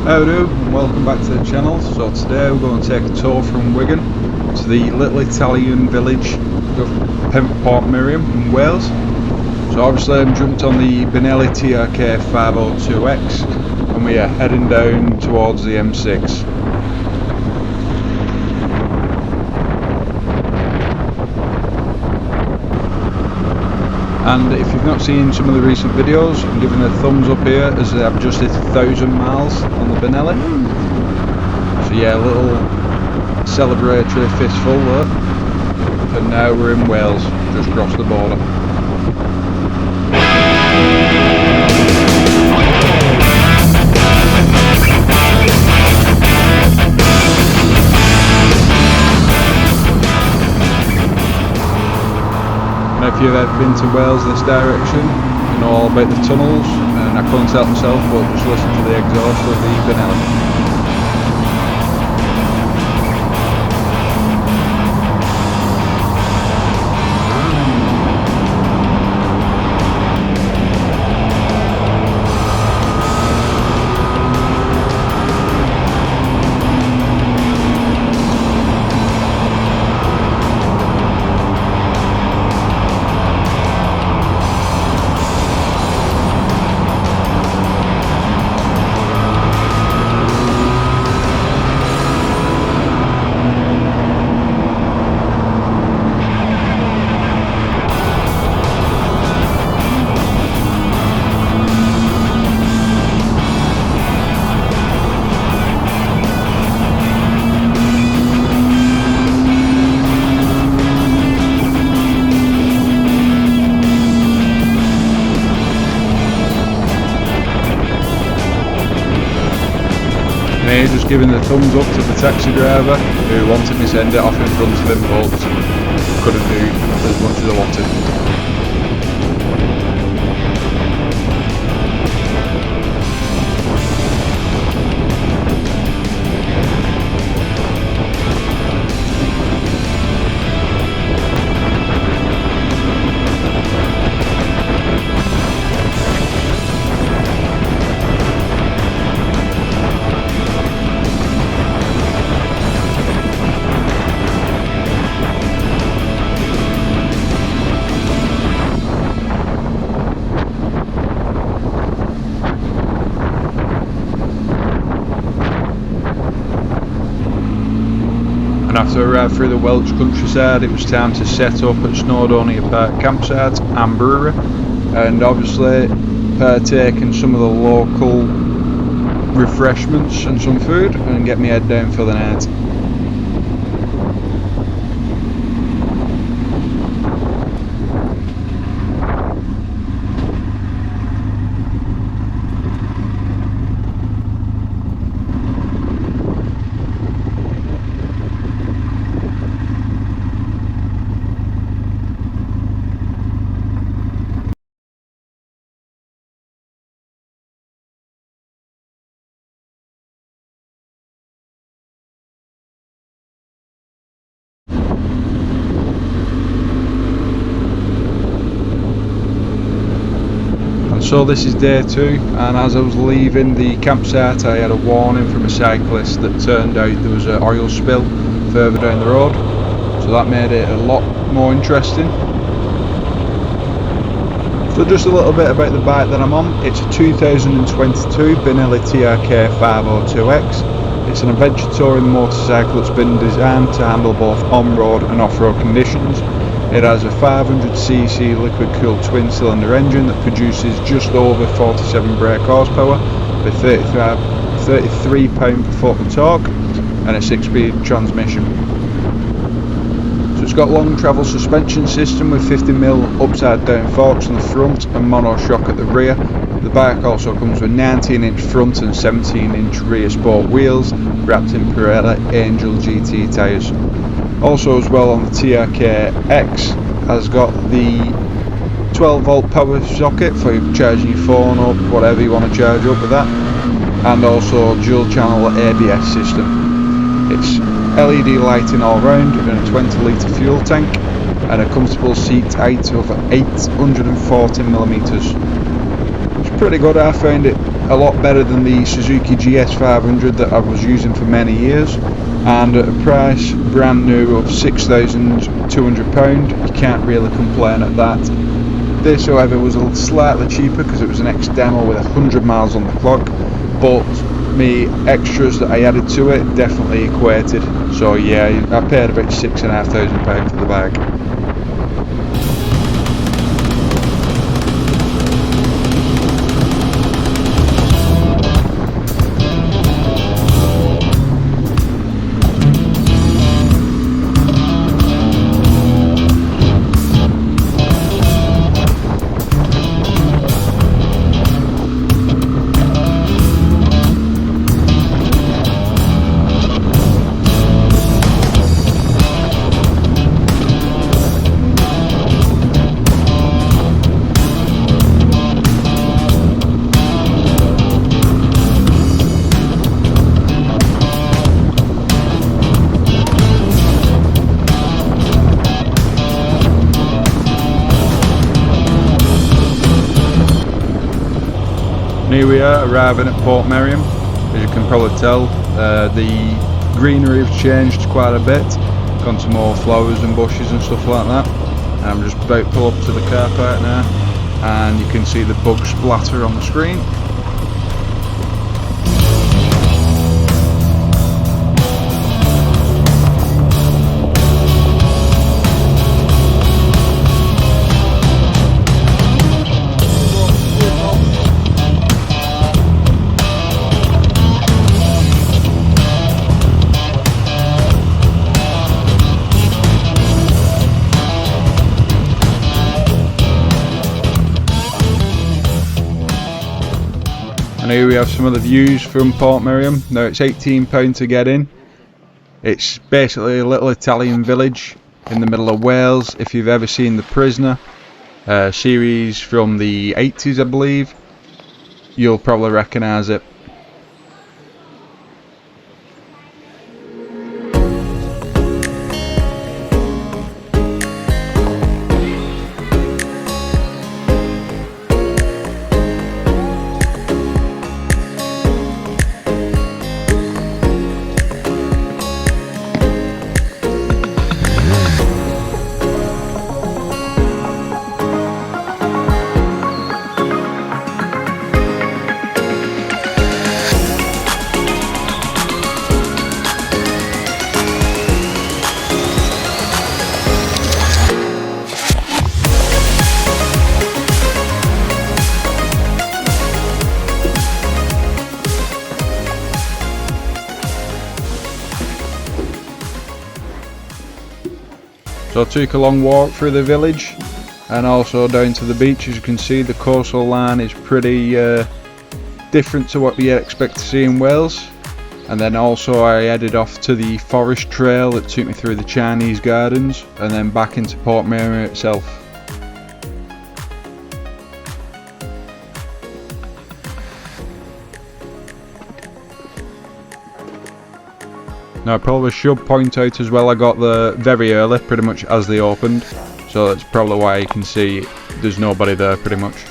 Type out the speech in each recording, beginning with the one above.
How do, and welcome back to the channel. So today we're going to take a tour from Wigan to the little Italian village of Portmeirion in Wales. So obviously I'm jumped on the Benelli TRK 502X and we are heading down towards the M6. And if you've not seen some of the recent videos, I'm giving a thumbs up here as I've just hit 1,000 miles on the Benelli. So yeah, a little celebratory fistful there. And now we're in Wales, just across the border. If you've ever been to Wales this direction, you know all about the tunnels, and I couldn't help myself but just listen to the exhaust of the Benelli. Just giving the thumbs up to the taxi driver who wanted me to send it off in front of him, but couldn't do as much as I wanted. And after I arrived through the Welsh countryside, it was time to set up at Snowdonia Parc campsite and brewery, and obviously partake in some of the local refreshments and some food, and get my head down for the night. So this is day 2, and as I was leaving the campsite I had a warning from a cyclist that turned out there was an oil spill further down the road, so that made it a lot more interesting. So just a little bit about the bike that I'm on. It's a 2022 Benelli TRK 502X. It's an adventure touring motorcycle that's been designed to handle both on-road and off-road conditions. It has a 500cc liquid-cooled twin-cylinder engine that produces just over 47 brake horsepower with 33 pound-per-foot of torque and a 6-speed transmission. So it's got long travel suspension system with 50mm upside-down forks on the front and monoshock at the rear. The bike also comes with 19-inch front and 17-inch rear sport wheels wrapped in Pirelli Angel GT tyres. Also as well on the TRK X has got the 12-volt power socket for charging your phone up, whatever you want to charge up with that, and also dual channel ABS system. It's LED lighting all round and a 20-litre fuel tank and a comfortable seat height of 840mm. It's pretty good. I found it a lot better than the Suzuki GS500 that I was using for many years, and at a price brand new of £6,200, you can't really complain at that. This, however, was slightly cheaper because it was an X-Demo with 100 miles on the clock, but me extras that I added to it definitely equated. So yeah, I paid about £6,500 for the bike. Here we are, arriving at Portmeirion. As you can probably tell, the greenery has changed quite a bit, gone to more flowers and bushes and stuff like that. And I'm just about to pull up to the car park now, and you can see the bug splatter on the screen. And here we have some of the views from Portmeirion. Now it's £18 to get in. It's basically a little Italian village in the middle of Wales. If you've ever seen The Prisoner, series from the 80s I believe, you'll probably recognise it. So I took a long walk through the village and also down to the beach. As you can see, the coastal line is pretty different to what you expect to see in Wales. And then also I headed off to the forest trail that took me through the Chinese gardens and then back into Portmeirion itself. Now I probably should point out as well, I got there very early, pretty much as they opened, so that's probably why you can see there's nobody there pretty much.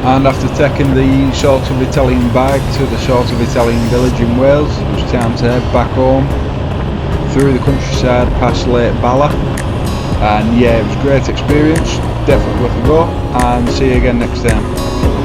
And after taking the sort of Italian bike to the sort of Italian village in Wales, it was time to head back home through the countryside past Lake Bala. And yeah, it was a great experience, definitely worth a go, and see you again next time.